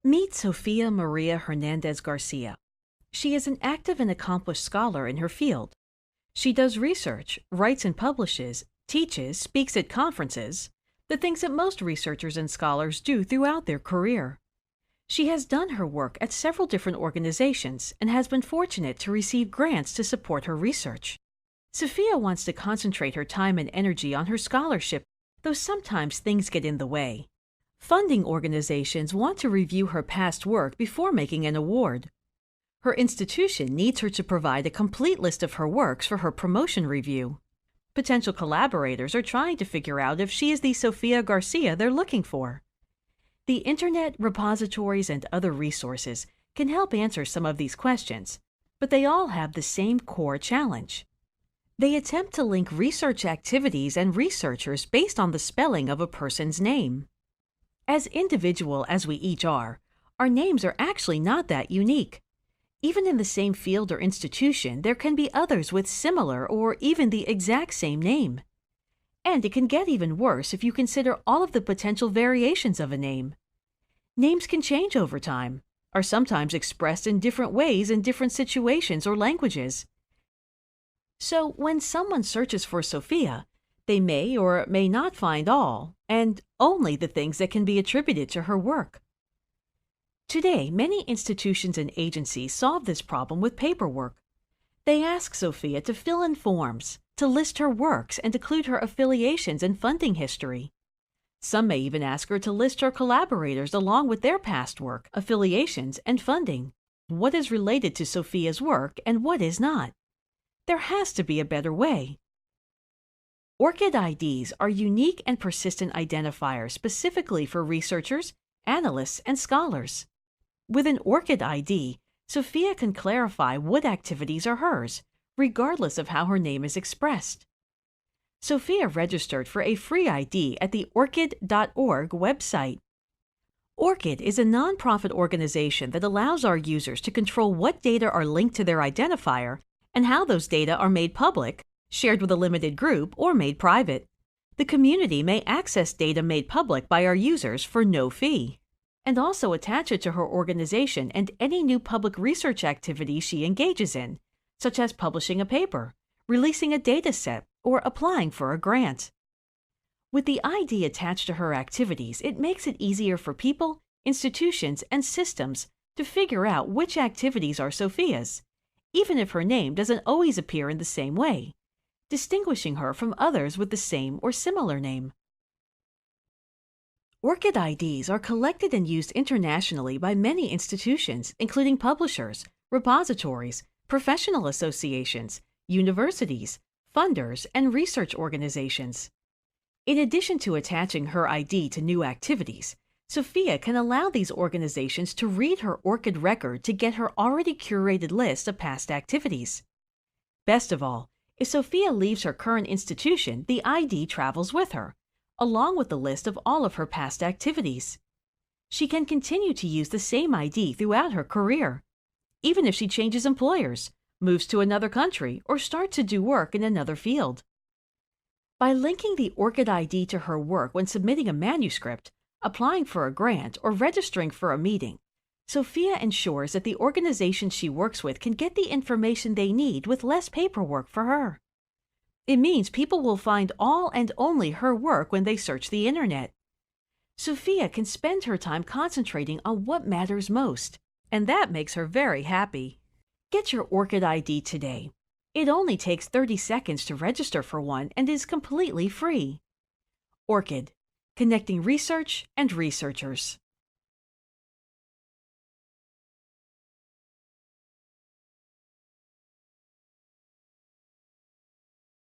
Meet Sofia Maria Hernandez Garcia. She is an active and accomplished scholar in her field. She does research, writes and publishes, teaches, speaks at conferences, the things that most researchers and scholars do throughout their career. She has done her work at several different organizations and has been fortunate to receive grants to support her research. Sofia wants to concentrate her time and energy on her scholarship, though sometimes things get in the way. Funding organizations want to review her past work before making an award. Her institution needs her to provide a complete list of her works for her promotion review. Potential collaborators are trying to figure out if she is the Sofia Garcia they're looking for. The internet, repositories, and other resources can help answer some of these questions, but they all have the same core challenge. They attempt to link research activities and researchers based on the spelling of a person's name. As individual as we each are, our names are actually not that unique. Even in the same field or institution, there can be others with similar or even the exact same name. And it can get even worse if you consider all of the potential variations of a name. Names can change over time, are sometimes expressed in different ways in different situations or languages. So when someone searches for Sofia, they may or may not find all, and only the things that can be attributed to her work. Today, many institutions and agencies solve this problem with paperwork. They ask Sofia to fill in forms, to list her works and include her affiliations and funding history. Some may even ask her to list her collaborators along with their past work, affiliations, and funding. What is related to Sofia's work and what is not? There has to be a better way. ORCID IDs are unique and persistent identifiers specifically for researchers, analysts, and scholars. With an ORCID ID, Sofia can clarify what activities are hers, regardless of how her name is expressed. Sofia registered for a free ID at the ORCID.org website. ORCID is a nonprofit organization that allows our users to control what data are linked to their identifier and how those data are made public, shared with a limited group, or made private. The community may access data made public by our users for no fee, and also attach it to her organization and any new public research activity she engages in, such as publishing a paper, releasing a data set, or applying for a grant. With the ID attached to her activities, it makes it easier for people, institutions, and systems to figure out which activities are Sofia's, even if her name doesn't always appear in the same way, distinguishing her from others with the same or similar name. ORCID IDs are collected and used internationally by many institutions, including publishers, repositories, professional associations, universities, funders, and research organizations. In addition to attaching her ID to new activities, Sofia can allow these organizations to read her ORCID record to get her already curated list of past activities. Best of all, if Sofia leaves her current institution, the ID travels with her, along with the list of all of her past activities. She can continue to use the same ID throughout her career, even if she changes employers, moves to another country, or starts to do work in another field. By linking the ORCID ID to her work when submitting a manuscript, applying for a grant, or registering for a meeting, Sofia ensures that the organization she works with can get the information they need with less paperwork for her. It means people will find all and only her work when they search the internet. Sofia can spend her time concentrating on what matters most, and that makes her very happy. Get your ORCID ID today. It only takes 30 seconds to register for one and is completely free. ORCID, connecting research and researchers.